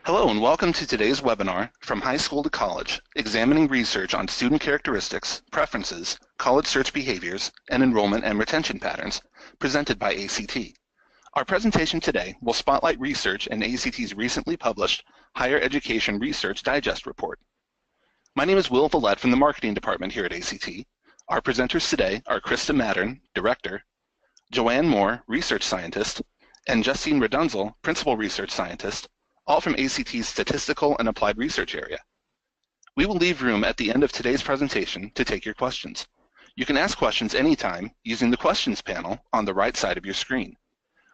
Hello and welcome to today's webinar, From High School to College, examining research on student characteristics, preferences, college search behaviors, and enrollment and retention patterns, presented by ACT. Our presentation today will spotlight research in ACT's recently published Higher Education Research Digest report. My name is Will Vallette from the Marketing Department here at ACT. Our presenters today are Krista Mattern, Director, Joanne Moore, Research Scientist, and Justine Redunzel, Principal Research Scientist, all from ACT's Statistical and Applied Research area. We will leave room at the end of today's presentation to take your questions. You can ask questions anytime using the questions panel on the right side of your screen.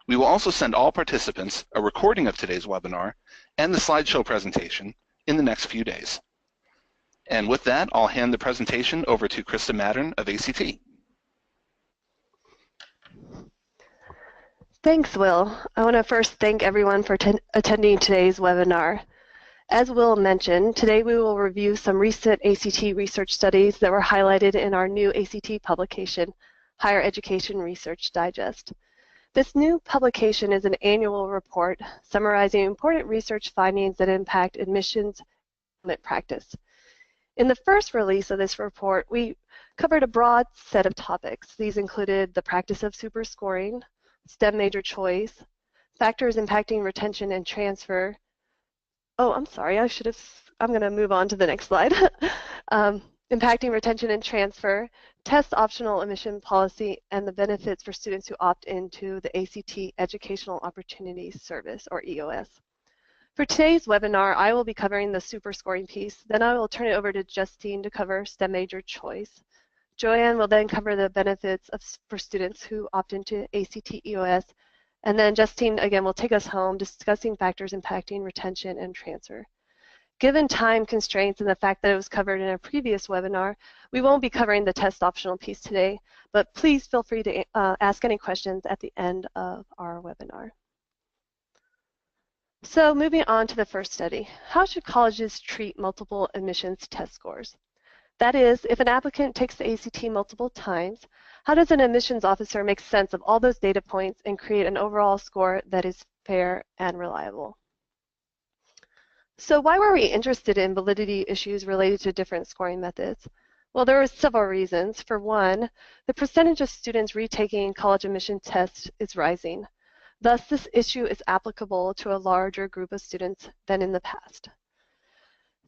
We will also send all participants a recording of today's webinar and the slideshow presentation in the next few days. And with that, I'll hand the presentation over to Krista Mattern of ACT. Thanks, Will. I want to first thank everyone for attending today's webinar. As Will mentioned, today we will review some recent ACT research studies that were highlighted in our new ACT publication, Higher Education Research Digest. This new publication is an annual report summarizing important research findings that impact admissions and practice. In the first release of this report, we covered a broad set of topics. These included the practice of superscoring, STEM major choice, factors impacting retention and transfer. Oh, I'm sorry, I'm going to move on to the next slide. Impacting retention and transfer, test optional admission policy, and the benefits for students who opt into the ACT Educational Opportunities Service, or EOS. For today's webinar, I will be covering the superscoring piece. Then I will turn it over to Justine to cover STEM major choice. Joanne will then cover the benefits for students who opt into ACT EOS, and then Justine again will take us home discussing factors impacting retention and transfer. Given time constraints and the fact that it was covered in a previous webinar, we won't be covering the test optional piece today, but please feel free to ask any questions at the end of our webinar. So moving on to the first study, how should colleges treat multiple admissions test scores? That is, if an applicant takes the ACT multiple times, how does an admissions officer make sense of all those data points and create an overall score that is fair and reliable? So why were we interested in validity issues related to different scoring methods? Well, there were several reasons. For one, the percentage of students retaking college admission tests is rising. Thus, this issue is applicable to a larger group of students than in the past.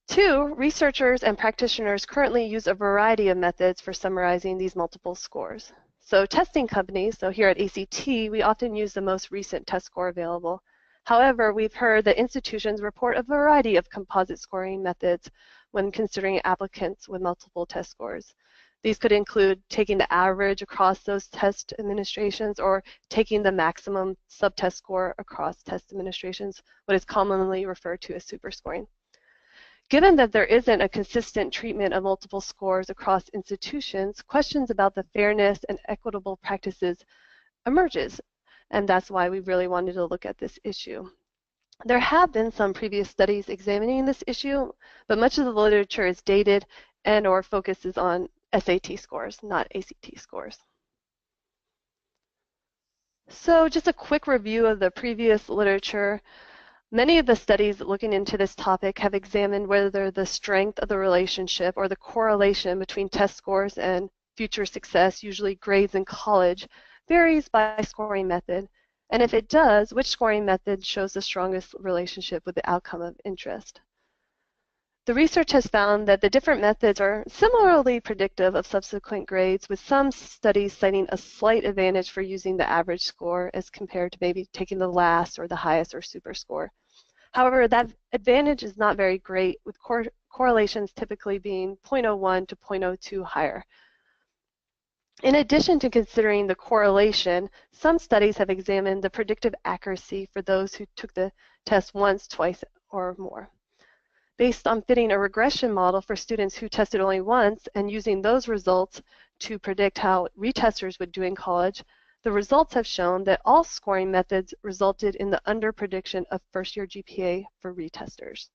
Two, researchers and practitioners currently use a variety of methods for summarizing these multiple scores. So testing companies, so here at ACT, we often use the most recent test score available. However, we've heard that institutions report a variety of composite scoring methods when considering applicants with multiple test scores. These could include taking the average across those test administrations or taking the maximum subtest score across test administrations, what is commonly referred to as superscoring. Given that there isn't a consistent treatment of multiple scores across institutions, questions about the fairness and equitable practices emerges, and that's why we really wanted to look at this issue. There have been some previous studies examining this issue, but much of the literature is dated and/or focuses on SAT scores, not ACT scores. So just a quick review of the previous literature. Many of the studies looking into this topic have examined whether the strength of the relationship or the correlation between test scores and future success, usually grades in college, varies by scoring method. And if it does, which scoring method shows the strongest relationship with the outcome of interest. The research has found that the different methods are similarly predictive of subsequent grades, with some studies citing a slight advantage for using the average score as compared to maybe taking the last or the highest or super score. However, that advantage is not very great, with correlations typically being 0.01 to 0.02 higher. In addition to considering the correlation, some studies have examined the predictive accuracy for those who took the test once, twice, or more. Based on fitting a regression model for students who tested only once and using those results to predict how retesters would do in college, the results have shown that all scoring methods resulted in the underprediction of first-year GPA for retesters.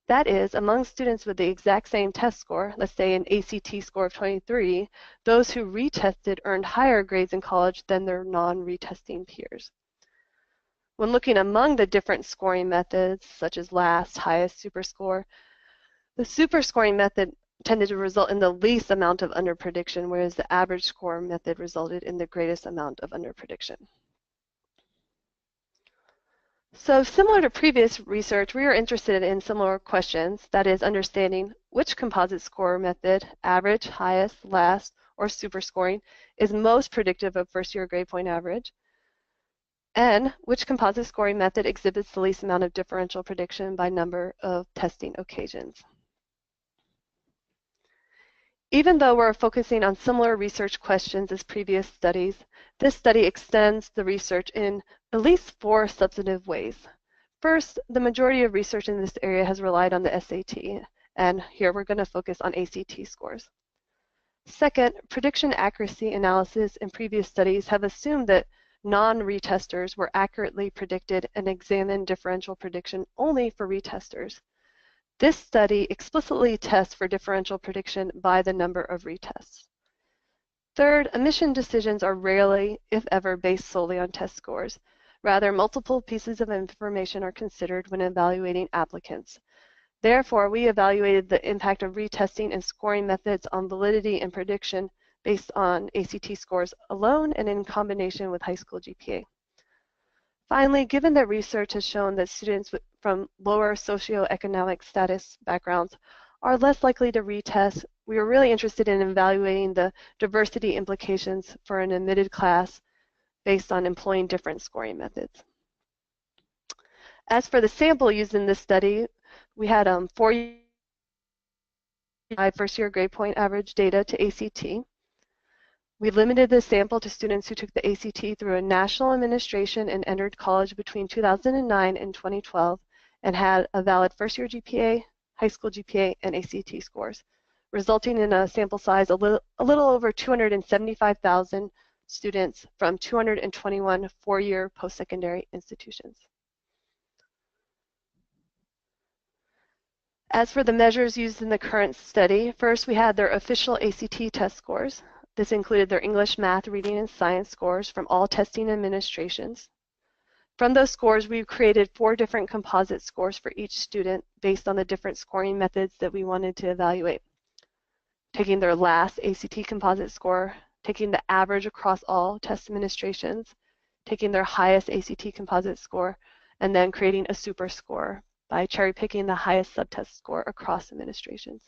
That is, among students with the exact same test score, let's say an ACT score of 23, those who retested earned higher grades in college than their non-retesting peers. When looking among the different scoring methods, such as last, highest, super score, the super scoring method tended to result in the least amount of underprediction, whereas the average score method resulted in the greatest amount of underprediction. So similar to previous research, we are interested in similar questions, that is understanding which composite score method, average, highest, last, or super scoring, is most predictive of first-year grade point average, and which composite scoring method exhibits the least amount of differential prediction by number of testing occasions. Even though we're focusing on similar research questions as previous studies, this study extends the research in at least 4 substantive ways. First, the majority of research in this area has relied on the SAT, and here we're going to focus on ACT scores. Second, prediction accuracy analysis in previous studies have assumed that non-retesters were accurately predicted and examined differential prediction only for retesters. This study explicitly tests for differential prediction by the number of retests. Third, admission decisions are rarely, if ever, based solely on test scores. Rather, multiple pieces of information are considered when evaluating applicants. Therefore, we evaluated the impact of retesting and scoring methods on validity and prediction based on ACT scores alone and in combination with high school GPA. Finally, given that research has shown that students from lower socioeconomic status backgrounds are less likely to retest, we are really interested in evaluating the diversity implications for an admitted class based on employing different scoring methods. As for the sample used in this study, we had 4 first-year grade point average data to ACT. We limited the sample to students who took the ACT through a national administration and entered college between 2009 and 2012 and had a valid first-year GPA, high school GPA, and ACT scores, resulting in a sample size a little over 275,000 students from 221 four-year post-secondary institutions. As for the measures used in the current study, first we had their official ACT test scores. This included their English, math, reading, and science scores from all testing administrations. From those scores, we created 4 different composite scores for each student based on the different scoring methods that we wanted to evaluate. Taking their last ACT composite score, taking the average across all test administrations, taking their highest ACT composite score, and then creating a super score by cherry-picking the highest subtest score across administrations.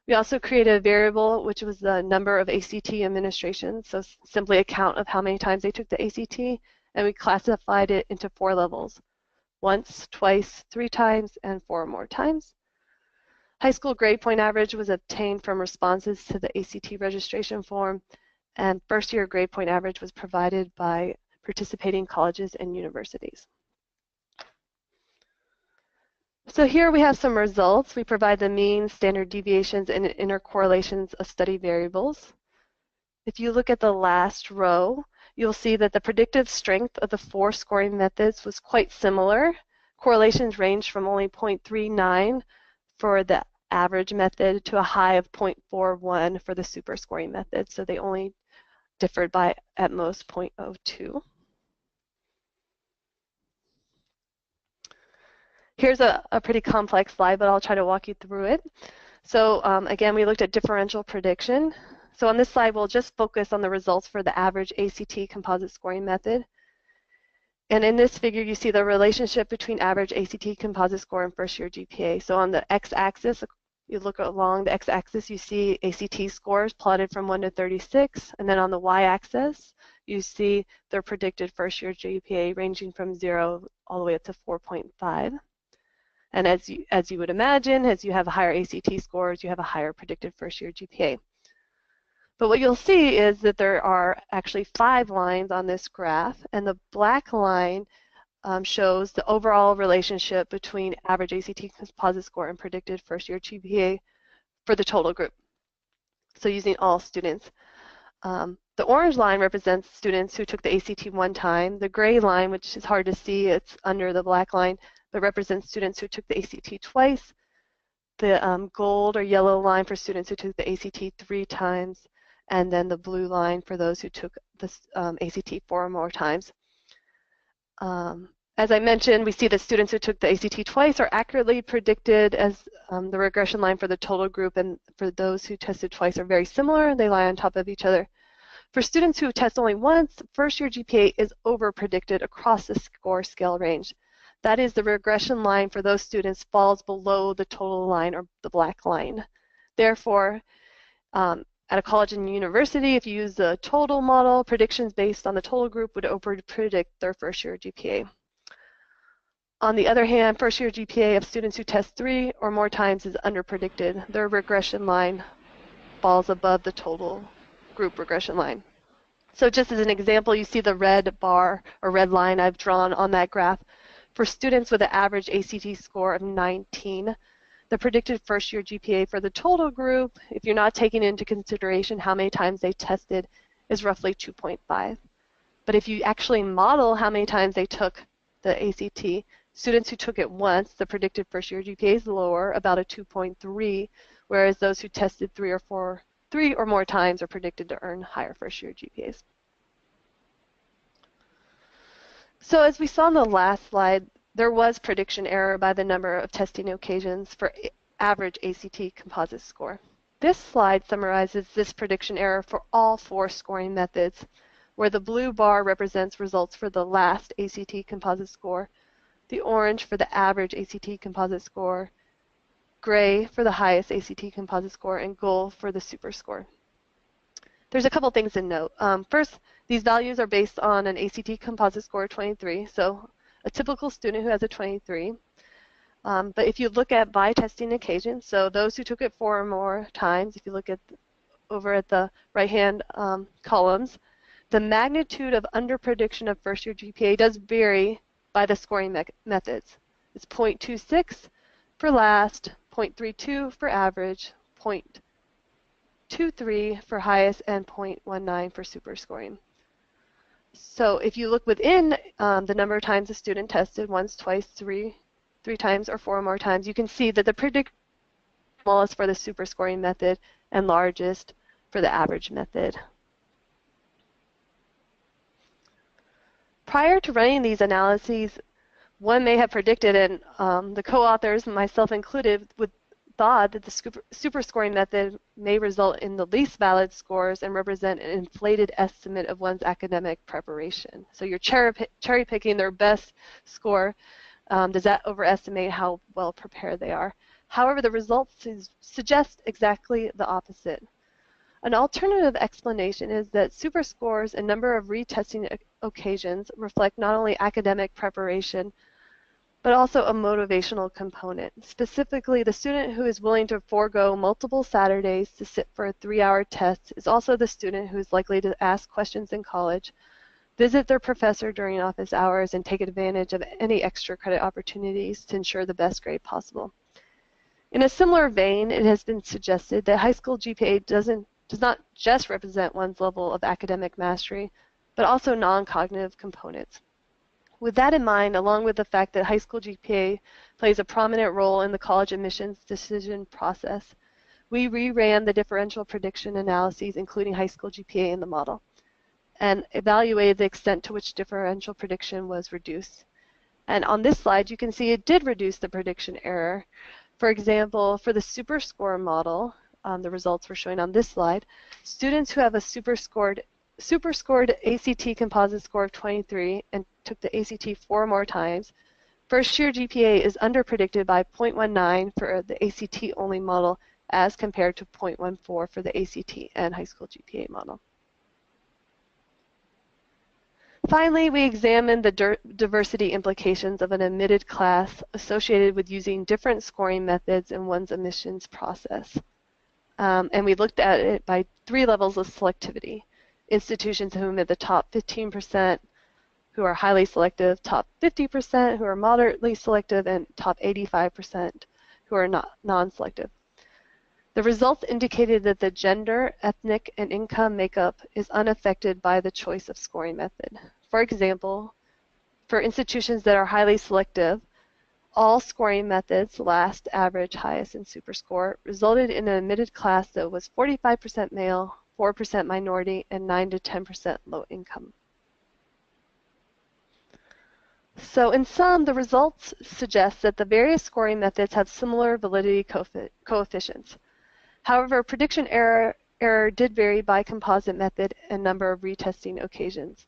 We also created a variable, which was the number of ACT administrations, so simply a count of how many times they took the ACT, and we classified it into 4 levels: once, twice, 3 times, and 4 more times. High school grade point average was obtained from responses to the ACT registration form, and first-year grade point average was provided by participating colleges and universities. So here we have some results. We provide the mean, standard deviations, and intercorrelations of study variables. If you look at the last row, you'll see that the predictive strength of the 4 scoring methods was quite similar. Correlations ranged from only 0.39 for the average method to a high of 0.41 for the super scoring method, so they only differed by at most 0.02. Here's a pretty complex slide, but I'll try to walk you through it. So again, we looked at differential prediction. So on this slide, we'll just focus on the results for the average ACT composite scoring method. And in this figure, you see the relationship between average ACT composite score and first-year GPA. So on the x-axis, you look along the x-axis, you see ACT scores plotted from 1 to 36. And then on the y-axis, you see their predicted first-year GPA ranging from 0 all the way up to 4.5. And as you would imagine, as you have higher ACT scores, you have a higher predicted first-year GPA. But what you'll see is that there are actually 5 lines on this graph, and the black line shows the overall relationship between average ACT composite score and predicted first-year GPA for the total group, so using all students. The orange line represents students who took the ACT 1 time. The gray line, which is hard to see, it's under the black line, but represents students who took the ACT twice. The gold or yellow line for students who took the ACT 3 times, and then the blue line for those who took the ACT 4 or more times. As I mentioned, we see that students who took the ACT twice are accurately predicted as the regression line for the total group, and for those who tested twice are very similar. They lie on top of each other. For students who test only once, first-year GPA is over-predicted across the score scale range. That is, the regression line for those students falls below the total line, or the black line. Therefore, at a college and university, if you use the total model, predictions based on the total group would over-predict their first-year GPA. On the other hand, first-year GPA of students who test 3 or more times is under-predicted. Their regression line falls above the total group regression line. So just as an example, you see the red bar or red line I've drawn on that graph. For students with an average ACT score of 19, the predicted first-year GPA for the total group, if you're not taking into consideration how many times they tested, is roughly 2.5. But if you actually model how many times they took the ACT, students who took it once, the predicted first-year GPA is lower, about a 2.3, whereas those who tested 3 or more times are predicted to earn higher first-year GPAs. So as we saw in the last slide, there was prediction error by the number of testing occasions for average ACT composite score. This slide summarizes this prediction error for all 4 scoring methods, where the blue bar represents results for the last ACT composite score, the orange for the average ACT composite score, gray for the highest ACT composite score, and gold for the super score. There's a couple things to note. First, these values are based on an ACT composite score of 23, so a typical student who has a 23. But if you look at by testing occasion, so those who took it 4 or more times, if you look at over at the right-hand columns, the magnitude of underprediction of first-year GPA does vary by the scoring methods. It's 0.26 for last, 0.32 for average, 0.23 for highest, and 0.19 for super scoring. So if you look within the number of times a student tested, once, twice, three times, or 4 or more times, you can see that the prediction smallest for the super scoring method and largest for the average method. Prior to running these analyses, one may have predicted, and the co-authors, myself included, thought that the super scoring method may result in the least valid scores and represent an inflated estimate of one's academic preparation. So you're cherry picking their best score. Does that overestimate how well prepared they are? However, the results suggest exactly the opposite. An alternative explanation is that super scores and number of retesting occasions reflect not only academic preparation, but also a motivational component. Specifically, the student who is willing to forego multiple Saturdays to sit for a 3-hour test is also the student who is likely to ask questions in college, visit their professor during office hours, and take advantage of any extra credit opportunities to ensure the best grade possible. In a similar vein, it has been suggested that high school GPA does not just represent one's level of academic mastery, but also non-cognitive components. With that in mind, along with the fact that high school GPA plays a prominent role in the college admissions decision process, we reran the differential prediction analyses, including high school GPA, in the model, and evaluated the extent to which differential prediction was reduced. And on this slide, you can see it did reduce the prediction error. For example, for the superscore model, the results we're showing on this slide, students who have a superscored ACT composite score of 23 and took the ACT 4 more times, first-year GPA is underpredicted by 0.19 for the ACT-only model as compared to 0.14 for the ACT and high school GPA model. Finally, we examined the diversity implications of an admitted class associated with using different scoring methods in one's admissions process. And we looked at it by 3 levels of selectivity. Institutions who admit the top 15% who are highly selective, top 50% who are moderately selective, and top 85% who are non-selective. The results indicated that the gender, ethnic, and income makeup is unaffected by the choice of scoring method. For example, for institutions that are highly selective, all scoring methods, last, average, highest, and super score, resulted in an admitted class that was 45% male, 4% minority, and 9 to 10% low income. So in sum, the results suggest that the various scoring methods have similar validity coefficients. However, prediction error did vary by composite method and number of retesting occasions.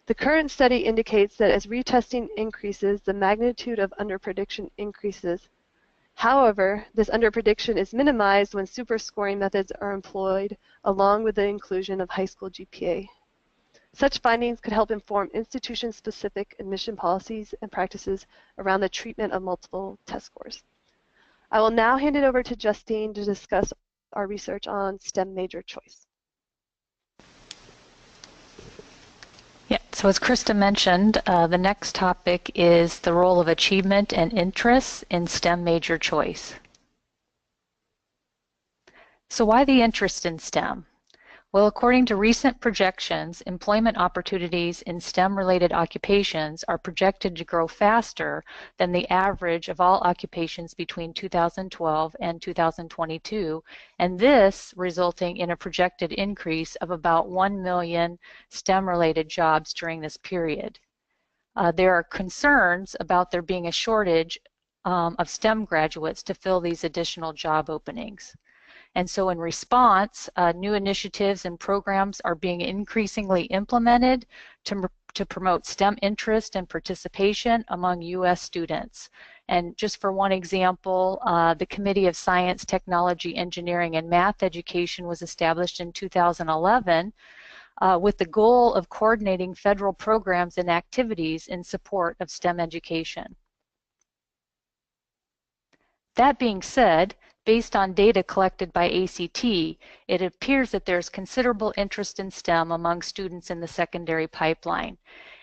The current study indicates that as retesting increases, the magnitude of underprediction increases. However, this underprediction is minimized when superscoring methods are employed along with the inclusion of high school GPA. Such findings could help inform institution-specific admission policies and practices around the treatment of multiple test scores. I will now hand it over to Justine to discuss our research on STEM major choice. Yeah, so as Krista mentioned, the next topic is the role of achievement and interests in STEM major choice. So why the interest in STEM? Well, according to recent projections, employment opportunities in STEM-related occupations are projected to grow faster than the average of all occupations between 2012 and 2022, and this resulting in a projected increase of about 1 million STEM-related jobs during this period. There are concerns about there being a shortage of STEM graduates to fill these additional job openings. And so in response, new initiatives and programs are being increasingly implemented to promote STEM interest and participation among U.S. students. And just for one example, the Committee of Science, Technology, Engineering, and Math Education was established in 2011 with the goal of coordinating federal programs and activities in support of STEM education. That being said, based on data collected by ACT, it appears that there's considerable interest in STEM among students in the secondary pipeline.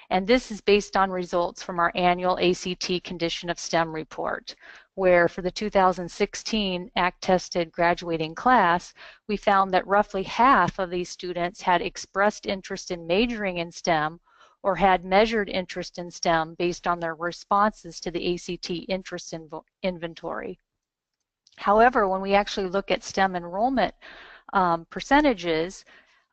And this is based on results from our annual ACT Condition of STEM report, where for the 2016 ACT-tested graduating class, we found that roughly half of these students had expressed interest in majoring in STEM or had measured interest in STEM based on their responses to the ACT interest inventory. However, when we actually look at STEM enrollment percentages,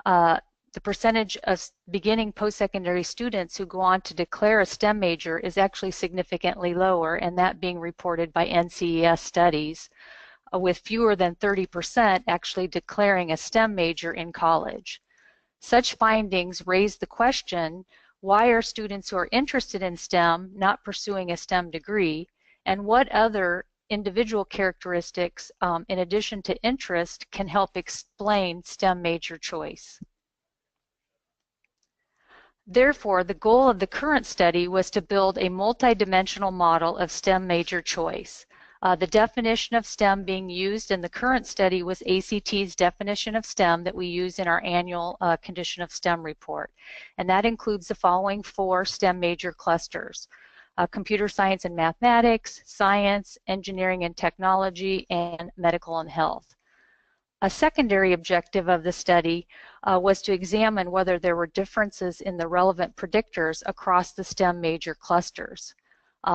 the percentage of beginning post-secondary students who go on to declare a STEM major is actually significantly lower, and that being reported by NCES studies, with fewer than 30% actually declaring a STEM major in college. Such findings raise the question, why are students who are interested in STEM not pursuing a STEM degree, and what other individual characteristics, in addition to interest, can help explain STEM major choice? Therefore, the goal of the current study was to build a multidimensional model of STEM major choice. The definition of STEM being used in the current study was ACT's definition of STEM that we use in our annual Condition of STEM report. And that includes the following 4 STEM major clusters: computer science and mathematics, science, engineering and technology, and medical and health. A secondary objective of the study was to examine whether there were differences in the relevant predictors across the STEM major clusters.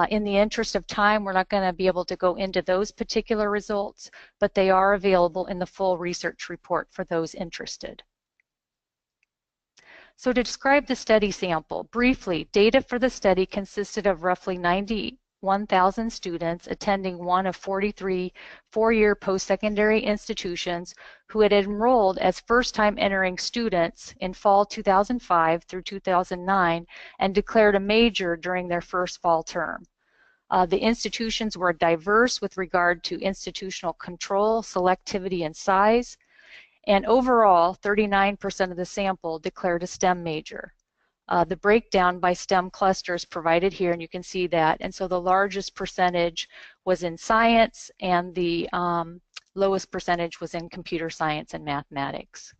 In the interest of time, we're not going to be able to go into those particular results, but they are available in the full research report for those interested. So to describe the study sample, briefly, data for the study consisted of roughly 91,000 students attending one of 43 four-year post-secondary institutions who had enrolled as first-time entering students in fall 2005 through 2009 and declared a major during their first fall term. The institutions were diverse with regard to institutional control, selectivity, and size. And overall, 39% of the sample declared a STEM major. The breakdown by STEM clusters provided here, and you can see that. And so the largest percentage was in science, and the lowest percentage was in computer science and mathematics.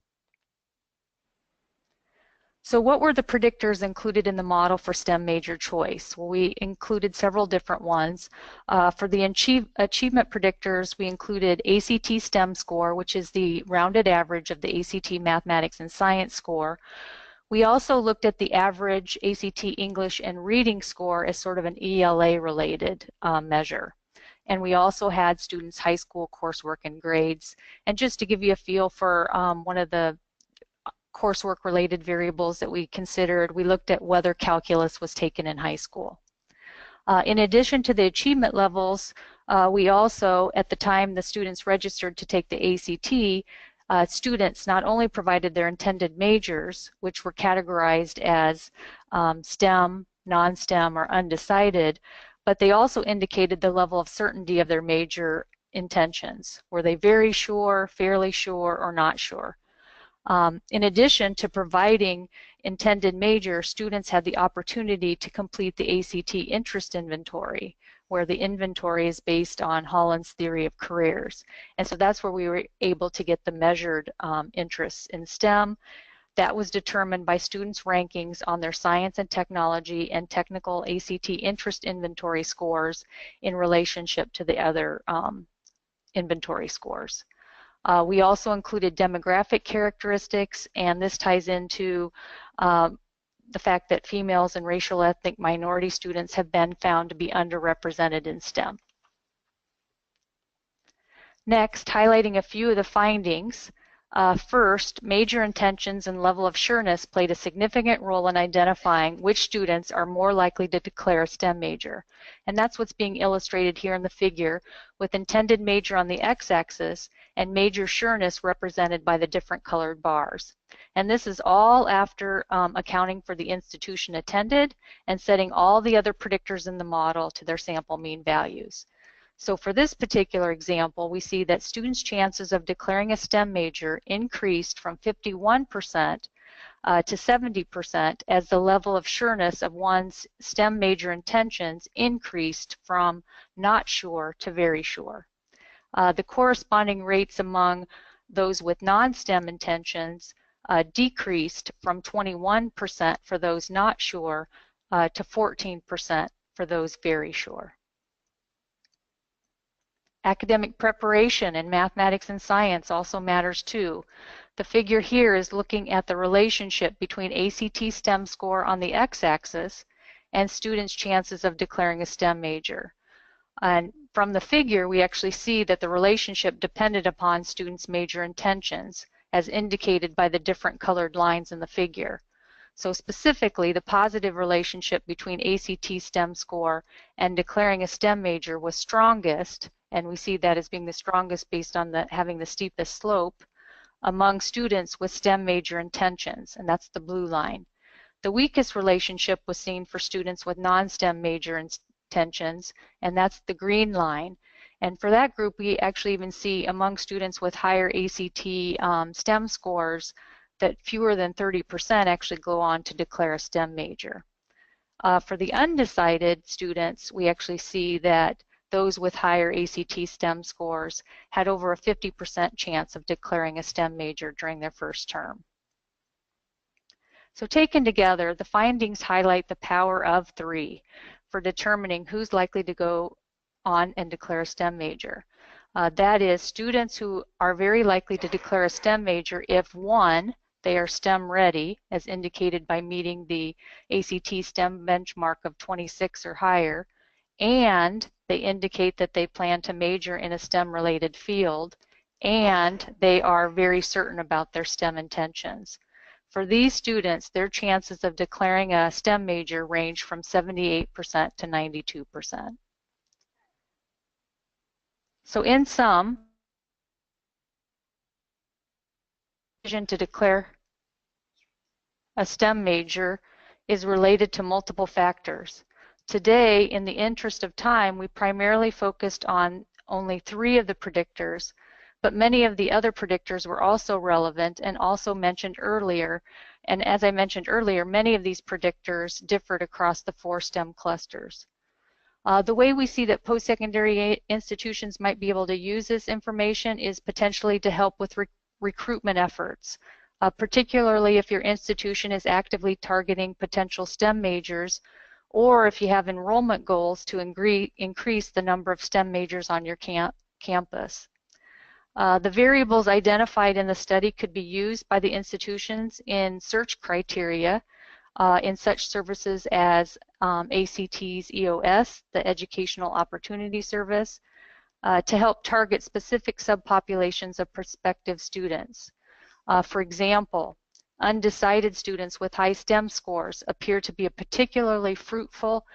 So what were the predictors included in the model for STEM major choice? Well, we included several different ones. For the achievement predictors, we included ACT STEM score, which is the rounded average of the ACT mathematics and science score. We also looked at the average ACT English and reading score as sort of an ELA-related measure. And we also had students' high school coursework and grades. And just to give you a feel for one of the coursework related variables that we considered, we looked at whether calculus was taken in high school. In addition to the achievement levels, we also, at the time the students registered to take the ACT, students not only provided their intended majors, which were categorized as STEM, non-STEM, or undecided, but they also indicated the level of certainty of their major intentions. Were they very sure, fairly sure, or not sure? In addition to providing intended major, students had the opportunity to complete the ACT interest inventory, where the inventory is based on Holland's theory of careers. And so that's where we were able to get the measured interests in STEM. That was determined by students' rankings on their science and technology and technical ACT interest inventory scores in relationship to the other inventory scores. We also included demographic characteristics, and this ties into the fact that females and racial ethnic minority students have been found to be underrepresented in STEM. Next, highlighting a few of the findings. First, major intentions and level of sureness played a significant role in identifying which students are more likely to declare a STEM major. And that's what's being illustrated here in the figure, with intended major on the x-axis and major sureness represented by the different colored bars. And this is all after accounting for the institution attended and setting all the other predictors in the model to their sample mean values. So for this particular example, we see that students' chances of declaring a STEM major increased from 51% to 70% as the level of sureness of one's STEM major intentions increased from not sure to very sure. The corresponding rates among those with non-STEM intentions decreased from 21% for those not sure to 14% for those very sure. Academic preparation in mathematics and science also matters too. The figure here is looking at the relationship between ACT STEM score on the x-axis and students' chances of declaring a STEM major. And from the figure, we actually see that the relationship depended upon students' major intentions, as indicated by the different colored lines in the figure. So specifically, the positive relationship between ACT STEM score and declaring a STEM major was strongest, and we see that as being the strongest based on having the steepest slope, among students with STEM major intentions, and that's the blue line. The weakest relationship was seen for students with non-STEM major intentions, and that's the green line. And for that group, we actually even see among students with higher ACT STEM scores that fewer than 30% actually go on to declare a STEM major. For the undecided students, we actually see that those with higher ACT STEM scores had over a 50% chance of declaring a STEM major during their first term. So taken together, the findings highlight the power of 3 for determining who's likely to go on and declare a STEM major. That is, students who are very likely to declare a STEM major if 1, they are STEM ready, as indicated by meeting the ACT STEM benchmark of 26 or higher, and they indicate that they plan to major in a STEM-related field, and they are very certain about their STEM intentions. For these students, their chances of declaring a STEM major range from 78% to 92%. So in sum, the decision to declare a STEM major is related to multiple factors. Today, in the interest of time, we primarily focused on only 3 of the predictors, but many of the other predictors were also relevant and also mentioned earlier. And as I mentioned earlier, many of these predictors differed across the 4 STEM clusters. The way we see that post-secondary institutions might be able to use this information is potentially to help with recruitment efforts, particularly if your institution is actively targeting potential STEM majors, or if you have enrollment goals to increase the number of STEM majors on your campus. The variables identified in the study could be used by the institutions in search criteria in such services as ACT's EOS, the Educational Opportunity Service, to help target specific subpopulations of prospective students. For example, Undecided students with high STEM scores appear to be a particularly fruitful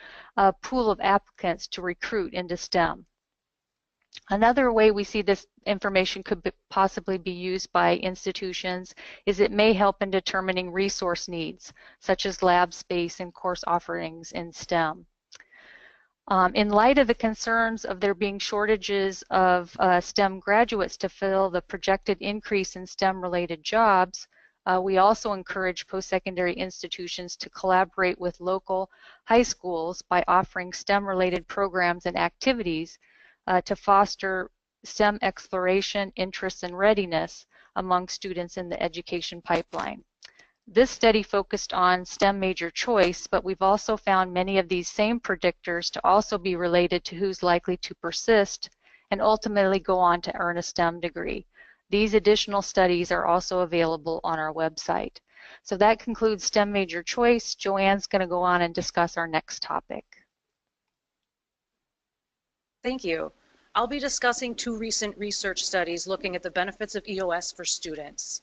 pool of applicants to recruit into STEM. Another way we see this information could possibly be used by institutions is it may help in determining resource needs, such as lab space and course offerings in STEM. In light of the concerns of there being shortages of STEM graduates to fill the projected increase in STEM-related jobs, we also encourage post-secondary institutions to collaborate with local high schools by offering STEM-related programs and activities to foster STEM exploration, interest, and readiness among students in the education pipeline. This study focused on STEM major choice, but we've also found many of these same predictors to also be related to who's likely to persist and ultimately go on to earn a STEM degree. These additional studies are also available on our website. So that concludes STEM major choice. Joanne's going to go on and discuss our next topic. Thank you. I'll be discussing two recent research studies looking at the benefits of EOS for students.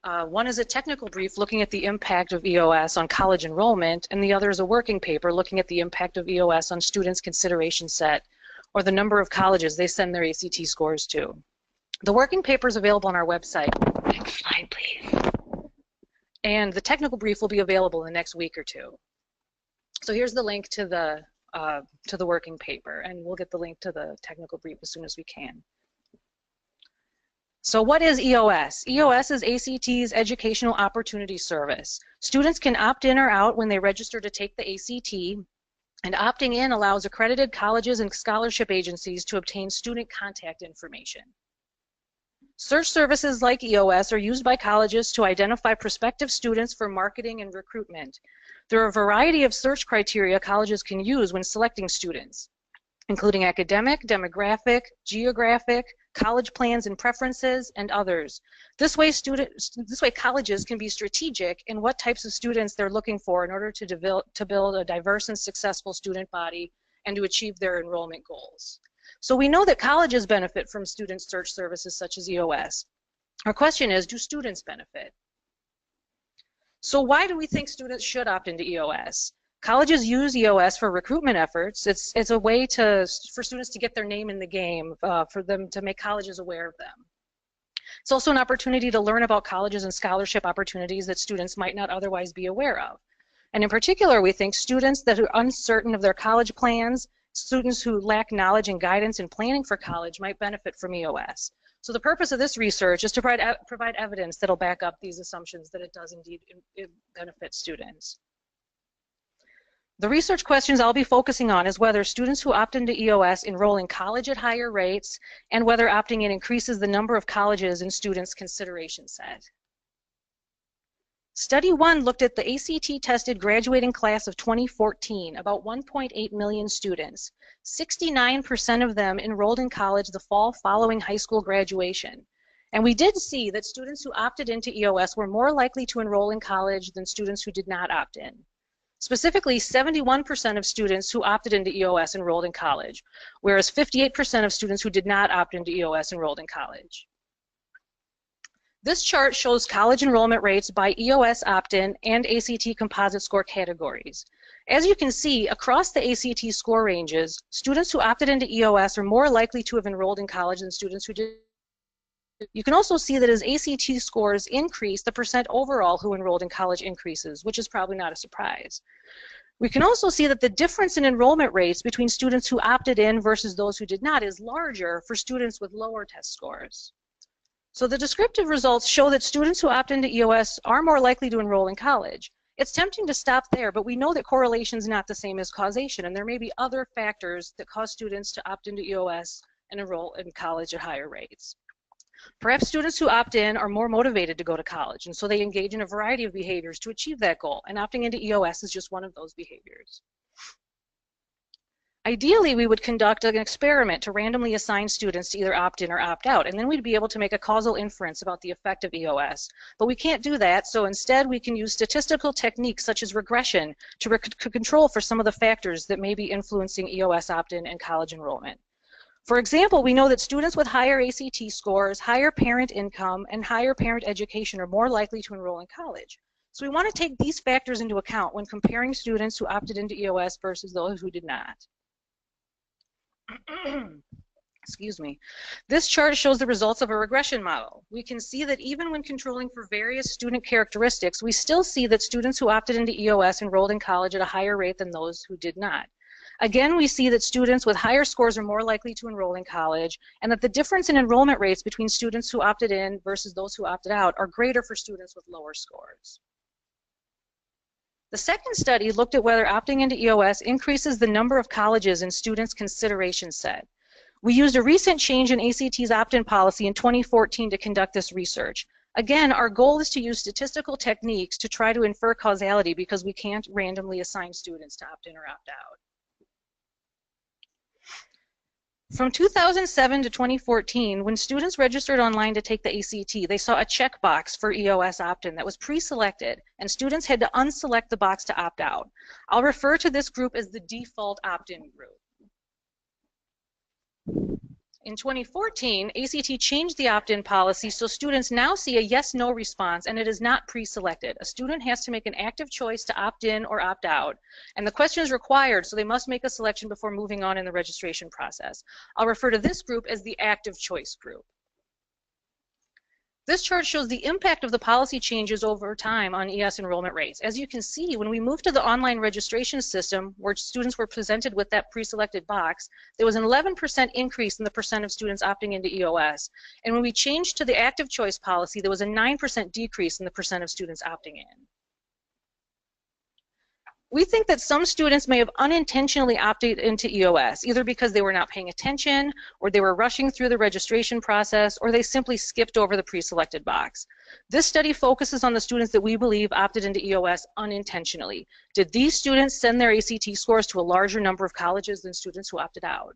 One is a technical brief looking at the impact of EOS on college enrollment, and the other is a working paper looking at the impact of EOS on students' consideration set, or the number of colleges they send their ACT scores to. The working paper is available on our website. Next slide, please. And the technical brief will be available in the next week or two. So here's the link to the working paper, and we'll get the link to the technical brief as soon as we can. So what is EOS? EOS is ACT's Educational Opportunity Service. Students can opt in or out when they register to take the ACT, and opting in allows accredited colleges and scholarship agencies to obtain student contact information. Search services like EOS are used by colleges to identify prospective students for marketing and recruitment. There are a variety of search criteria colleges can use when selecting students, including academic, demographic, geographic, college plans and preferences, and others. This way colleges can be strategic in what types of students they're looking for in order to build a diverse and successful student body and to achieve their enrollment goals. So we know that colleges benefit from student search services such as EOS. Our question is, do students benefit? So why do we think students should opt into EOS? Colleges use EOS for recruitment efforts. It's a way for students to get their name in the game, for them to make colleges aware of them. It's also an opportunity to learn about colleges and scholarship opportunities that students might not otherwise be aware of. And in particular, we think students that are uncertain of their college plans, students who lack knowledge and guidance in planning for college might benefit from EOS. So the purpose of this research is to provide evidence that'll back up these assumptions that it does indeed benefit students. The research questions I'll be focusing on is whether students who opt into EOS enroll in college at higher rates, and whether opting in increases the number of colleges in students' consideration set. Study 1 looked at the ACT-tested graduating class of 2014, about 1.8 million students. 69% of them enrolled in college the fall following high school graduation. And we did see that students who opted into EOS were more likely to enroll in college than students who did not opt in. Specifically, 71% of students who opted into EOS enrolled in college, whereas 58% of students who did not opt into EOS enrolled in college. This chart shows college enrollment rates by EOS opt-in and ACT composite score categories. As you can see, across the ACT score ranges, students who opted into EOS are more likely to have enrolled in college than students who did. You can also see that as ACT scores increase, the percent overall who enrolled in college increases, which is probably not a surprise. We can also see that the difference in enrollment rates between students who opted in versus those who did not is larger for students with lower test scores. So the descriptive results show that students who opt into EOS are more likely to enroll in college. It's tempting to stop there, but we know that correlation is not the same as causation, and there may be other factors that cause students to opt into EOS and enroll in college at higher rates. Perhaps students who opt in are more motivated to go to college, and so they engage in a variety of behaviors to achieve that goal, and opting into EOS is just one of those behaviors. Ideally, we would conduct an experiment to randomly assign students to either opt in or opt out, and then we'd be able to make a causal inference about the effect of EOS. But we can't do that, so instead we can use statistical techniques such as regression to control for some of the factors that may be influencing EOS opt-in and college enrollment. For example, we know that students with higher ACT scores, higher parent income, and higher parent education are more likely to enroll in college. So we want to take these factors into account when comparing students who opted into EOS versus those who did not. Excuse me. This chart shows the results of a regression model. We can see that even when controlling for various student characteristics, we still see that students who opted into EOS enrolled in college at a higher rate than those who did not. Again, we see that students with higher scores are more likely to enroll in college, and that the difference in enrollment rates between students who opted in versus those who opted out are greater for students with lower scores. The second study looked at whether opting into EOS increases the number of colleges in students' consideration set. We used a recent change in ACT's opt-in policy in 2014 to conduct this research. Again, our goal is to use statistical techniques to try to infer causality because we can't randomly assign students to opt in or opt out. From 2007 to 2014, when students registered online to take the ACT, they saw a checkbox for EOS opt-in that was pre-selected, and students had to unselect the box to opt out. I'll refer to this group as the default opt-in group. In 2014, ACT changed the opt-in policy so students now see a yes-no response, and it is not pre-selected. A student has to make an active choice to opt in or opt out, and the question is required, so they must make a selection before moving on in the registration process. I'll refer to this group as the active choice group. This chart shows the impact of the policy changes over time on ES enrollment rates. As you can see, when we moved to the online registration system, where students were presented with that pre-selected box, there was an 11% increase in the percent of students opting into EOS. And when we changed to the active choice policy, there was a 9% decrease in the percent of students opting in. We think that some students may have unintentionally opted into EOS, either because they were not paying attention, or they were rushing through the registration process, or they simply skipped over the pre-selected box. This study focuses on the students that we believe opted into EOS unintentionally. Did these students send their ACT scores to a larger number of colleges than students who opted out?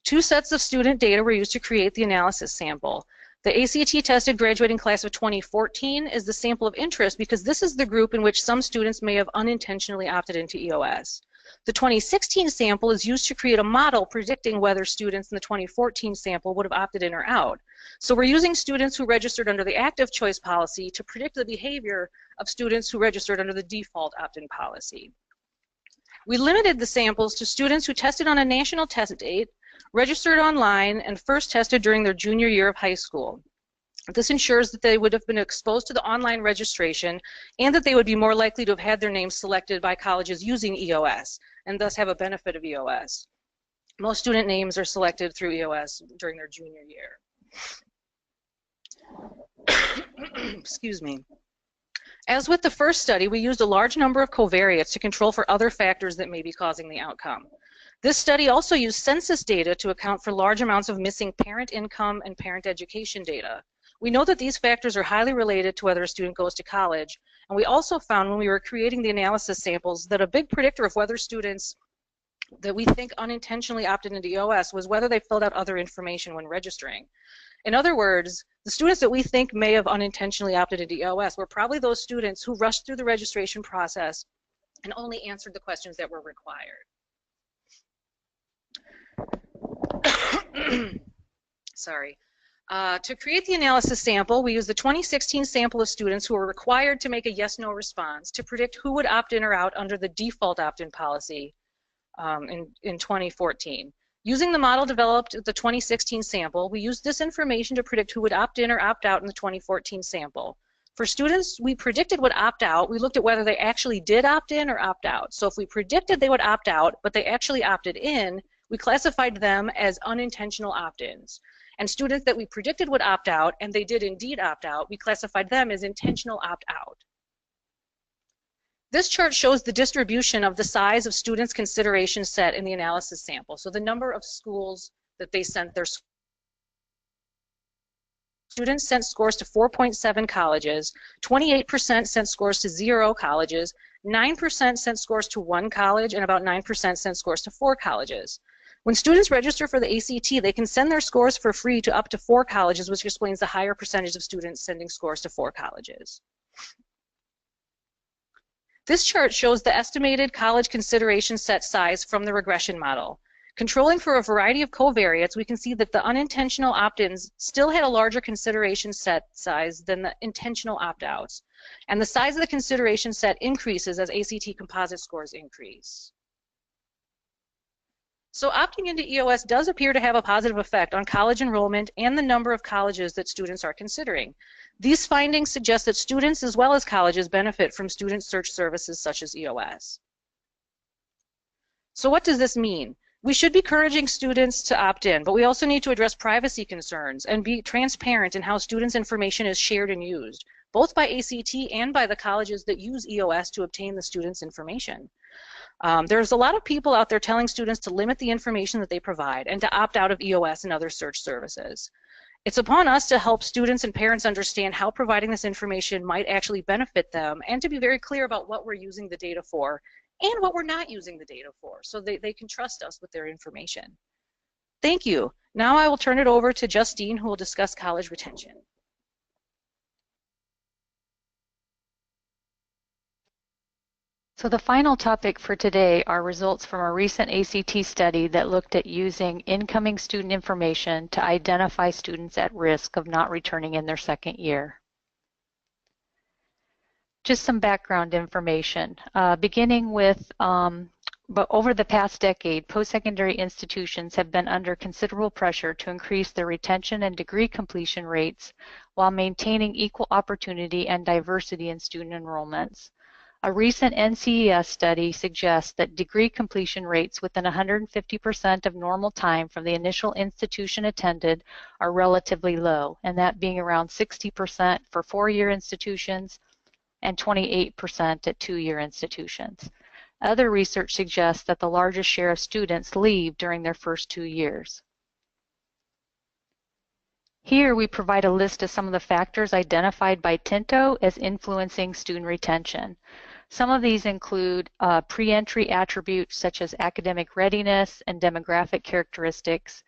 Two sets of student data were used to create the analysis sample. The ACT tested graduating class of 2014 is the sample of interest because this is the group in which some students may have unintentionally opted into EOS. The 2016 sample is used to create a model predicting whether students in the 2014 sample would have opted in or out. So we're using students who registered under the active choice policy to predict the behavior of students who registered under the default opt-in policy. We limited the samples to students who tested on a national test date, registered online, and first tested during their junior year of high school. This ensures that they would have been exposed to the online registration and that they would be more likely to have had their names selected by colleges using EOS and thus have a benefit of EOS. Most student names are selected through EOS during their junior year. Excuse me. As with the first study, we used a large number of covariates to control for other factors that may be causing the outcome. This study also used census data to account for large amounts of missing parent income and parent education data. We know that these factors are highly related to whether a student goes to college, and we also found when we were creating the analysis samples that a big predictor of whether students that we think unintentionally opted into EOS was whether they filled out other information when registering. In other words, the students that we think may have unintentionally opted into EOS were probably those students who rushed through the registration process and only answered the questions that were required. Sorry. To create the analysis sample, we used the 2016 sample of students who were required to make a yes-no response to predict who would opt in or out under the default opt-in policy in 2014. Using the model developed at the 2016 sample, we used this information to predict who would opt in or opt out in the 2014 sample. For students we predicted would opt out, we looked at whether they actually did opt in or opt out. So if we predicted they would opt out, but they actually opted in, we classified them as unintentional opt-ins. And students that we predicted would opt out, and they did indeed opt out, we classified them as intentional opt-out. This chart shows the distribution of the size of students' consideration set in the analysis sample. So the number of schools that they sent their students sent scores to 4.7 colleges, 28% sent scores to 0 colleges, 9% sent scores to 1 college, and about 9% sent scores to 4 colleges. When students register for the ACT, they can send their scores for free to up to 4 colleges, which explains the higher percentage of students sending scores to 4 colleges. This chart shows the estimated college consideration set size from the regression model. Controlling for a variety of covariates, we can see that the unintentional opt-ins still had a larger consideration set size than the intentional opt-outs. And the size of the consideration set increases as ACT composite scores increase. So opting into EOS does appear to have a positive effect on college enrollment and the number of colleges that students are considering. These findings suggest that students as well as colleges benefit from student search services such as EOS. So what does this mean? We should be encouraging students to opt in, but we also need to address privacy concerns and be transparent in how students' information is shared and used, both by ACT and by the colleges that use EOS to obtain the students' information. There's a lot of people out there telling students to limit the information that they provide and to opt out of EOS and other search services. It's upon us to help students and parents understand how providing this information might actually benefit them and to be very clear about what we're using the data for and what we're not using the data for, so they can trust us with their information. Thank you. Now I will turn it over to Justine, who will discuss college retention. So the final topic for today are results from a recent ACT study that looked at using incoming student information to identify students at risk of not returning in their second year. Just some background information, beginning with, but over the past decade, post-secondary institutions have been under considerable pressure to increase their retention and degree completion rates while maintaining equal opportunity and diversity in student enrollments. A recent NCES study suggests that degree completion rates within 150% of normal time from the initial institution attended are relatively low, and that being around 60% for four-year institutions and 28% at two-year institutions. Other research suggests that the largest share of students leave during their first 2 years. Here we provide a list of some of the factors identified by Tinto as influencing student retention. Some of these include pre-entry attributes such as academic readiness and demographic characteristics,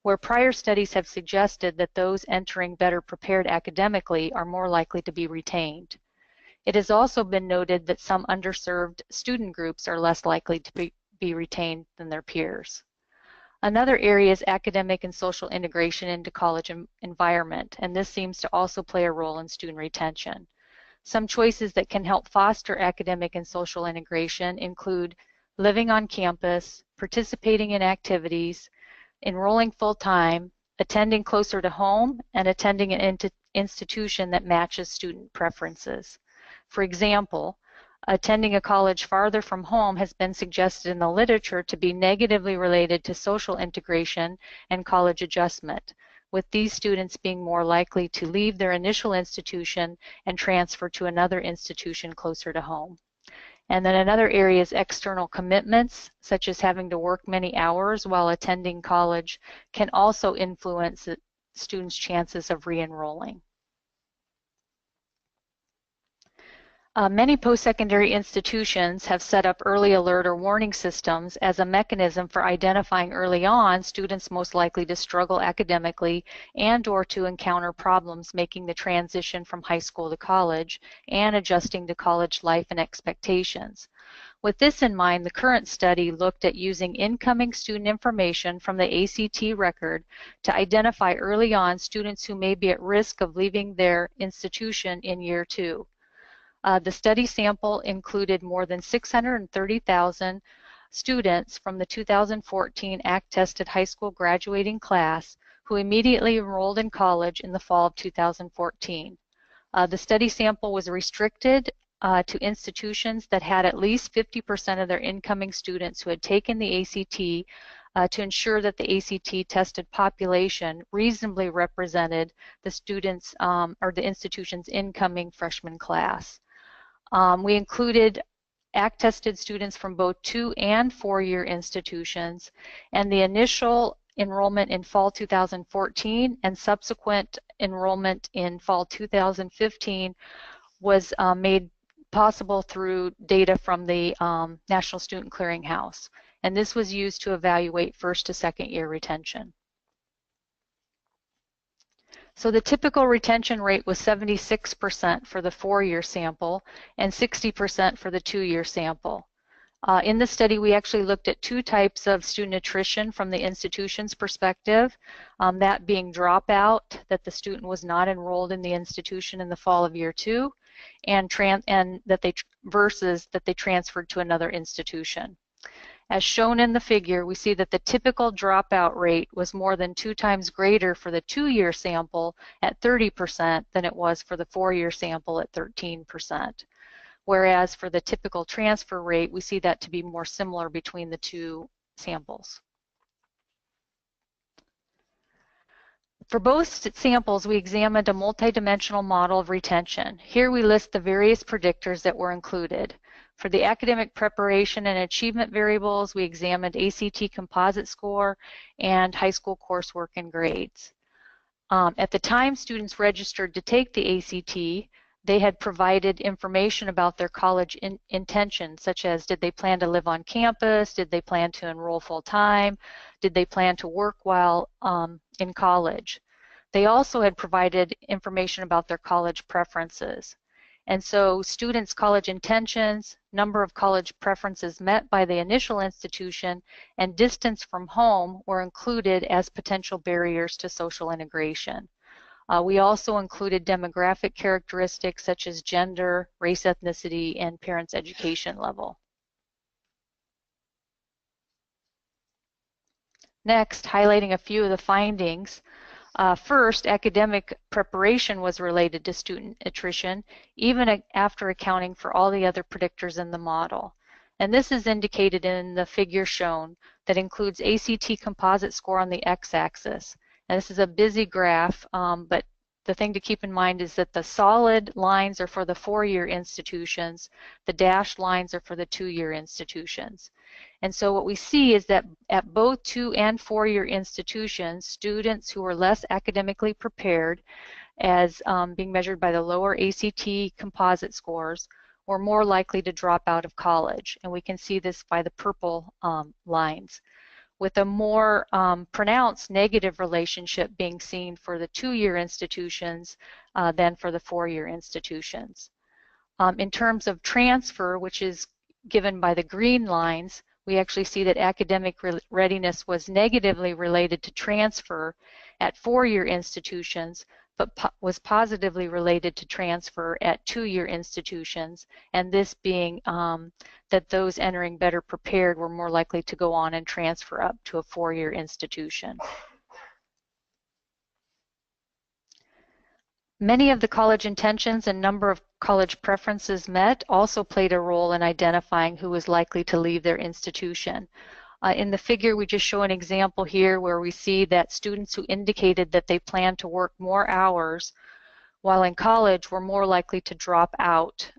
where prior studies have suggested that those entering better prepared academically are more likely to be retained. It has also been noted that some underserved student groups are less likely to be retained than their peers. Another area is academic and social integration into college environment, and this seems to also play a role in student retention. Some choices that can help foster academic and social integration include living on campus, participating in activities, enrolling full-time, attending closer to home, and attending an institution that matches student preferences. For example, attending a college farther from home has been suggested in the literature to be negatively related to social integration and college adjustment, with these students being more likely to leave their initial institution and transfer to another institution closer to home. And then another area is external commitments, such as having to work many hours while attending college, can also influence students' chances of re-enrolling. Many post-secondary institutions have set up early alert or warning systems as a mechanism for identifying early on students most likely to struggle academically and or to encounter problems making the transition from high school to college and adjusting to college life and expectations. With this in mind, the current study looked at using incoming student information from the ACT record to identify early on students who may be at risk of leaving their institution in year 2. The study sample included more than 630,000 students from the 2014 ACT-tested high school graduating class who immediately enrolled in college in the fall of 2014. The study sample was restricted to institutions that had at least 50% of their incoming students who had taken the ACT to ensure that the ACT tested population reasonably represented the students or the institution's incoming freshman class. We included ACT-tested students from both 2- and 4-year institutions, and the initial enrollment in fall 2014 and subsequent enrollment in fall 2015 was made possible through data from the National Student Clearinghouse, and this was used to evaluate first to second year retention. So the typical retention rate was 76% for the 4-year sample and 60% for the 2-year sample. In the study, we actually looked at two types of student attrition from the institution's perspective, that being dropout, that the student was not enrolled in the institution in the fall of year 2, and that they versus that they transferred to another institution. As shown in the figure, we see that the typical dropout rate was more than 2 times greater for the 2-year sample at 30% than it was for the 4-year sample at 13%. Whereas for the typical transfer rate, we see that to be more similar between the two samples. For both samples, we examined a multidimensional model of retention. Here we list the various predictors that were included. For the academic preparation and achievement variables, we examined ACT composite score and high school coursework and grades. At the time students registered to take the ACT, they had provided information about their college intentions, such as did they plan to live on campus, did they plan to enroll full-time, did they plan to work while in college. They also had provided information about their college preferences. And so students' college intentions, number of college preferences met by the initial institution, and distance from home were included as potential barriers to social integration. We also included demographic characteristics such as gender, race, ethnicity, and parents' education level. Next, highlighting a few of the findings. First, academic preparation was related to student attrition, even after accounting for all the other predictors in the model. And this is indicated in the figure shown that includes ACT composite score on the x-axis. And this is a busy graph, but the thing to keep in mind is that the solid lines are for the 4-year institutions, the dashed lines are for the 2-year institutions. And so what we see is that at both 2- and 4-year institutions, students who are less academically prepared, as being measured by the lower ACT composite scores, were more likely to drop out of college. And we can see this by the purple lines, with a more pronounced negative relationship being seen for the 2-year institutions than for the 4-year institutions. In terms of transfer, which is given by the green lines, we actually see that academic readiness was negatively related to transfer at 4-year institutions, but was positively related to transfer at 2-year institutions, and this being that those entering better prepared were more likely to go on and transfer up to a 4-year institution. Many of the college intentions and number of college preferences met also played a role in identifying who was likely to leave their institution. In the figure, we just show an example here where we see that students who indicated that they plan to work more hours while in college were more likely to drop out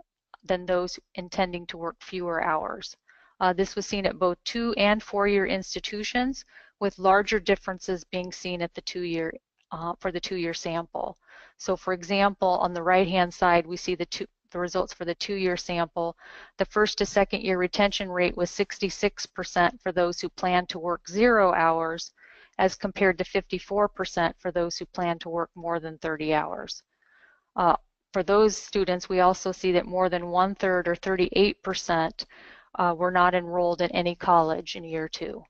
than those intending to work fewer hours. This was seen at both 2- and 4-year institutions, with larger differences being seen at the 2-year for the 2-year sample. So for example, on the right-hand side, we see the results for the 2-year sample. The 1st to 2nd year retention rate was 66% for those who plan to work 0 hours, as compared to 54% for those who plan to work more than 30 hours. For those students, we also see that more than 1/3 or 38% were not enrolled in any college in year 2.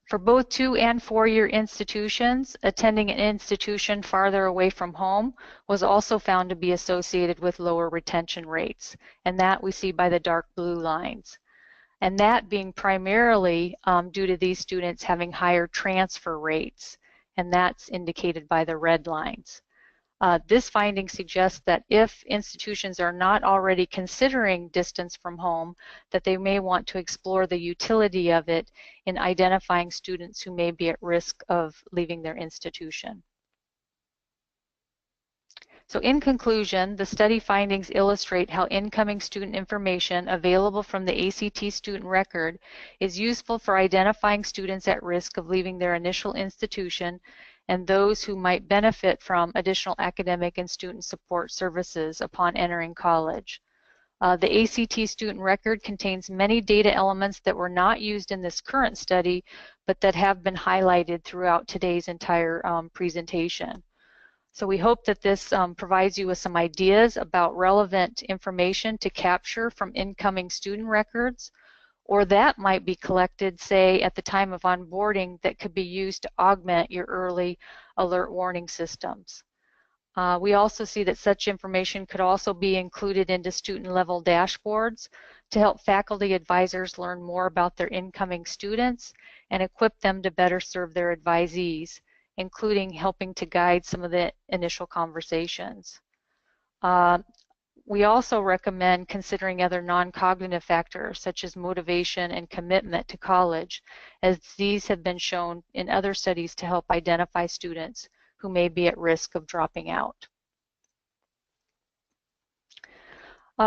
For both 2- and 4-year institutions, attending an institution farther away from home was also found to be associated with lower retention rates, and that we see by the dark blue lines. And that being primarily due to these students having higher transfer rates, and that's indicated by the red lines. This finding suggests that if institutions are not already considering distance from home, that they may want to explore the utility of it in identifying students who may be at risk of leaving their institution. So in conclusion, the study findings illustrate how incoming student information available from the ACT student record is useful for identifying students at risk of leaving their initial institution and those who might benefit from additional academic and student support services upon entering college. The ACT student record contains many data elements that were not used in this current study, but that have been highlighted throughout today's entire presentation. So we hope that this provides you with some ideas about relevant information to capture from incoming student records, or that might be collected, say, at the time of onboarding that could be used to augment your early alert warning systems. We also see that such information could also be included into student-level dashboards to help faculty advisors learn more about their incoming students and equip them to better serve their advisees, including helping to guide some of the initial conversations. We also recommend considering other non-cognitive factors such as motivation and commitment to college, as these have been shown in other studies to help identify students who may be at risk of dropping out.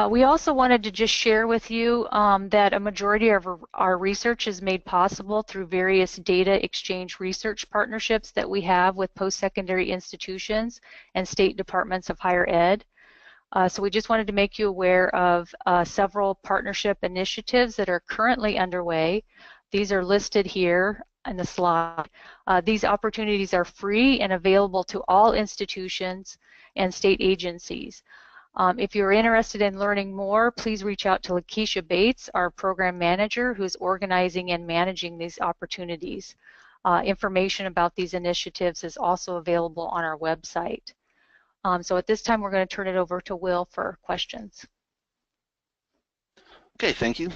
We also wanted to just share with you that a majority of our research is made possible through various data exchange research partnerships that we have with post-secondary institutions and state departments of higher ed. So we just wanted to make you aware of several partnership initiatives that are currently underway. These are listed here in the slide. These opportunities are free and available to all institutions and state agencies. If you're interested in learning more, please reach out to Lakeisha Bates, our program manager, who's organizing and managing these opportunities. Information about these initiatives is also available on our website. So at this time, we're going to turn it over to Will for questions. Okay, thank you.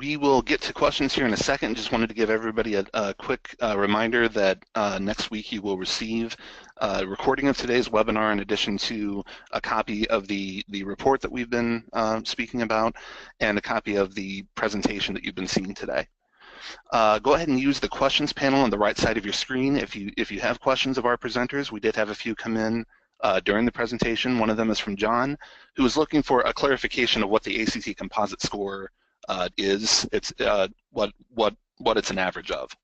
We will get to questions here in a second. Just wanted to give everybody a quick reminder that next week you will receive a recording of today's webinar in addition to a copy of the report that we've been speaking about and a copy of the presentation that you've been seeing today. Go ahead and use the questions panel on the right side of your screen if you have questions of our presenters. We did have a few come in during the presentation. One of them is from John, who is looking for a clarification of what the ACT composite score is. It's what it's an average of.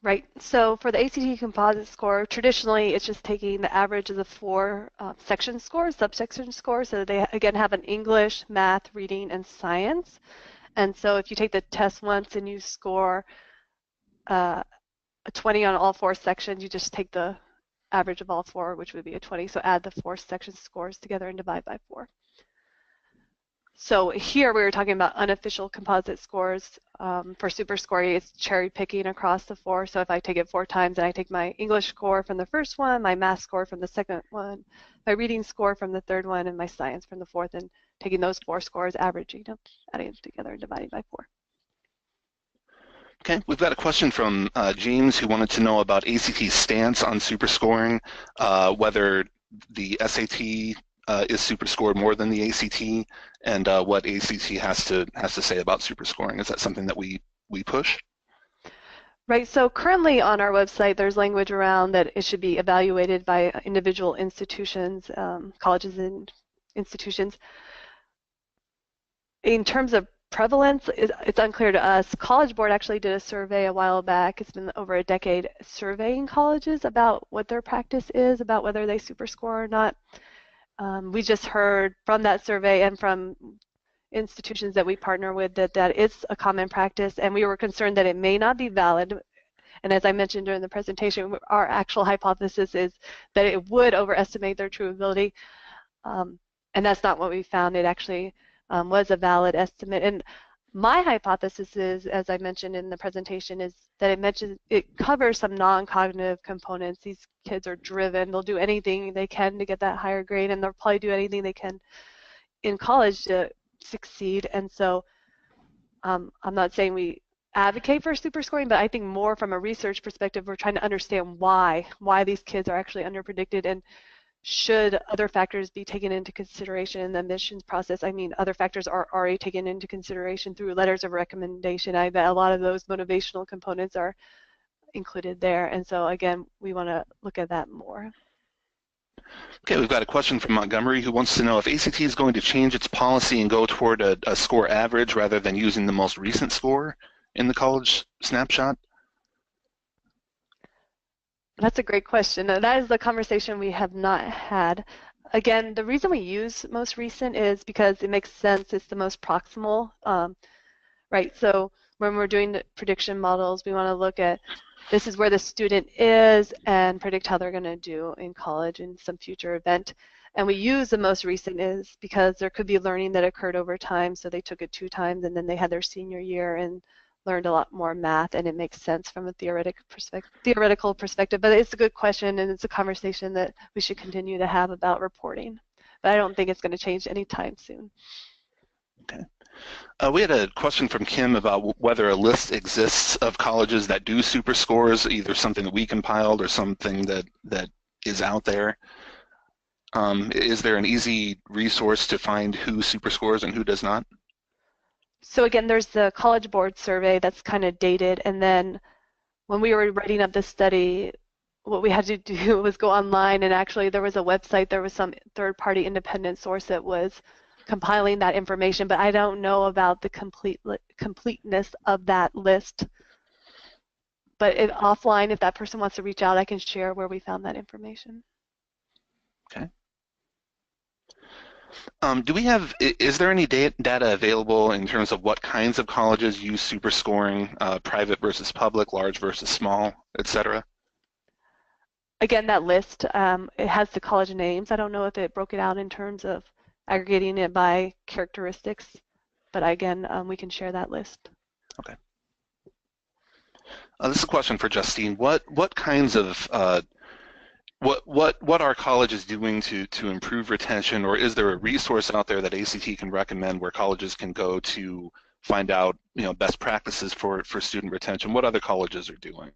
Right. So for the ACT composite score, traditionally it's just taking the average of the 4 section scores, subsection scores. So they again have an English, math, reading, and science. And so if you take the test once and you score a 20 on all 4 sections, you just take the average of all 4, which would be a 20. So add the 4 section scores together and divide by 4. So here we were talking about unofficial composite scores. For super scoring, it's cherry picking across the 4. So if I take it 4 times and I take my English score from the first one, my math score from the second one, my reading score from the third one, and my science from the fourth, and taking those 4 scores, averaging them, adding them together and dividing by 4. Okay, we've got a question from James, who wanted to know about ACT's stance on super scoring, whether the SAT is super scored more than the ACT, and what ACT has to say about super scoring. Is that something that we push? Right, so currently on our website there's language around that it should be evaluated by individual institutions, colleges and institutions. In terms of prevalence, it's unclear to us. College Board actually did a survey a while back. It's been over a decade surveying colleges about what their practice is, about whether they super score or not. We just heard from that survey and from institutions that we partner with that it's a common practice, and we were concerned that it may not be valid. And as I mentioned during the presentation, our actual hypothesis is that it would overestimate their true ability, and that's not what we found. It actually was a valid estimate. And my hypothesis is, as I mentioned in the presentation, is that it covers some non-cognitive components. These kids are driven. They'll do anything they can to get that higher grade, and they'll probably do anything they can in college to succeed. And so I'm not saying we advocate for super scoring, but I think more from a research perspective, we're trying to understand why these kids are actually underpredicted, and should other factors be taken into consideration in the admissions process. I mean, other factors are already taken into consideration through letters of recommendation. I bet a lot of those motivational components are included there. And so again, we want to look at that more. Okay, we've got a question from Montgomery, who wants to know if ACT is going to change its policy and go toward a score average rather than using the most recent score in the college snapshot. That's a great question. That is the conversation we have not had. Again, the reason we use most recent is because it makes sense. It's the most proximal, right? So when we're doing the prediction models, we want to look at this is where the student is and predict how they're going to do in college in some future event. And we use the most recent is because there could be learning that occurred over time, so they took it 2 times and then they had their senior year and learned a lot more math, and it makes sense from a theoretical perspective. But it's a good question, and it's a conversation that we should continue to have about reporting. But I don't think it's going to change anytime soon. Okay. We had a question from Kim about whether a list exists of colleges that do super scores, either something that we compiled or something that is out there. Is there an easy resource to find who super scores and who does not? So again, there's the College Board survey that's kind of dated, and then when we were writing up this study, what we had to do was go online, and actually there was a website, there was some third-party independent source that was compiling that information, but I don't know about the completeness of that list. But offline, if that person wants to reach out, I can share where we found that information. Okay. Is there any data available in terms of what kinds of colleges use super scoring, private versus public, large versus small, etc.? Again, that list, it has the college names. I don't know if it broke it out in terms of aggregating it by characteristics, but again, we can share that list. Okay. This is a question for Justine. What kinds of what are colleges doing to improve retention, or is there a resource out there that ACT can recommend where colleges can go to find out, best practices for student retention? What other colleges are doing?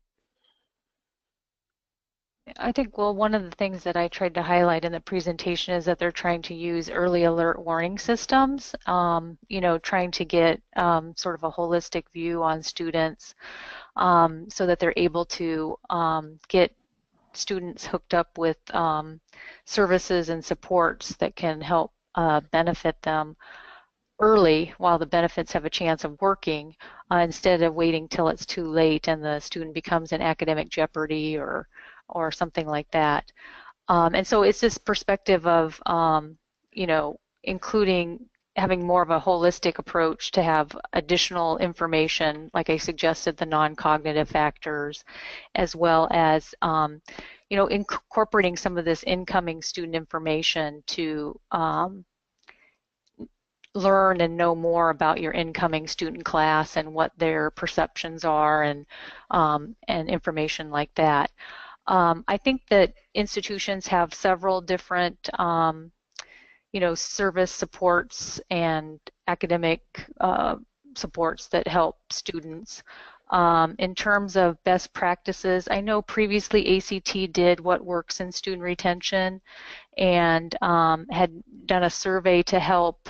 I think, well, one of the things that I tried to highlight in the presentation is that they're trying to use early alert warning systems, trying to get sort of a holistic view on students so that they're able to get students hooked up with services and supports that can help benefit them early while the benefits have a chance of working instead of waiting till it's too late and the student becomes in academic jeopardy or something like that. And so it's this perspective of, including having more of a holistic approach to have additional information, like I suggested, the non-cognitive factors, as well as, incorporating some of this incoming student information to learn and know more about your incoming student class and what their perceptions are and information like that. I think that institutions have several different, service supports and academic supports that help students. In terms of best practices, I know previously ACT did What Works in Student Retention and had done a survey to help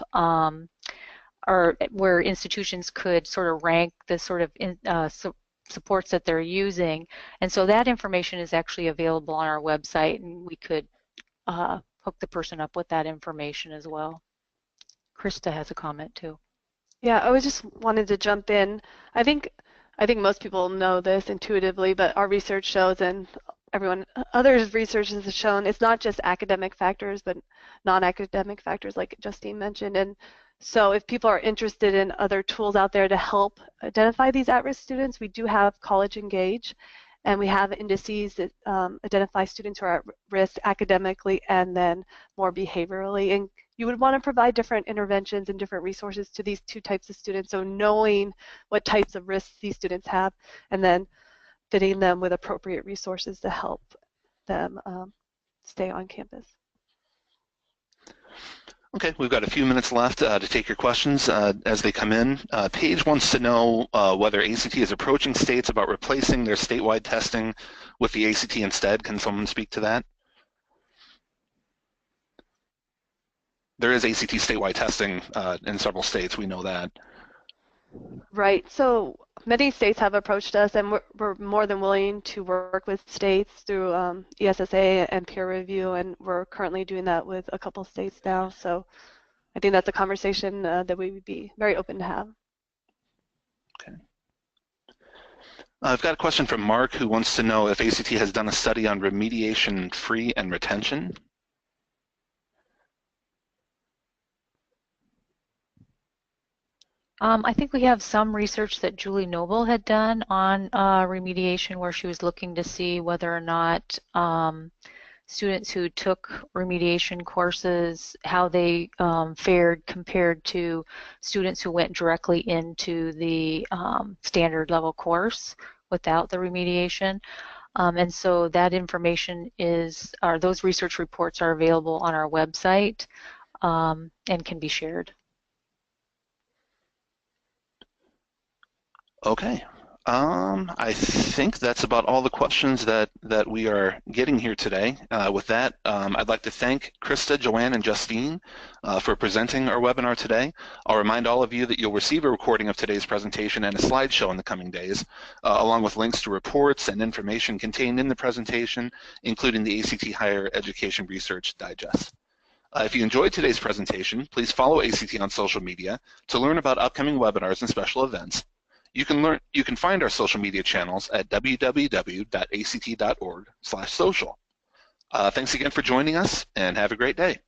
or where institutions could sort of rank the sort of supports that they're using, and so that information is actually available on our website, and we could hook the person up with that information as well. Krista has a comment too. Yeah, I just wanted to jump in. I think most people know this intuitively, but our research shows, and others' research has shown, it's not just academic factors, but non-academic factors like Justine mentioned. And so if people are interested in other tools out there to help identify these at-risk students, we do have College Engage, and we have indices that identify students who are at risk academically and then more behaviorally. And you would want to provide different interventions and different resources to these 2 types of students, so knowing what types of risks these students have and then fitting them with appropriate resources to help them stay on campus. Okay, we've got a few minutes left to take your questions as they come in. Paige wants to know whether ACT is approaching states about replacing their statewide testing with the ACT instead. Can someone speak to that? There is ACT statewide testing in several states, we know that. Right, so many states have approached us, and we're more than willing to work with states through ESSA and peer review, and we're currently doing that with a couple states now. So I think that's a conversation that we would be very open to have. Okay. I've got a question from Mark who wants to know if ACT has done a study on remediation free and retention. I think we have some research that Julie Noble had done on remediation, where she was looking to see whether or not students who took remediation courses, how they fared compared to students who went directly into the standard level course without the remediation. And so that information is, or those research reports are available on our website and can be shared. Okay. I think that's about all the questions that we are getting here today. With that, I'd like to thank Krista, Joanne, and Justine for presenting our webinar today. I'll remind all of you that you'll receive a recording of today's presentation and a slideshow in the coming days, along with links to reports and information contained in the presentation, including the ACT Higher Education Research Digest. If you enjoyed today's presentation, please follow ACT on social media to learn about upcoming webinars and special events. You can find our social media channels at www.act.org/social. Thanks again for joining us, and have a great day.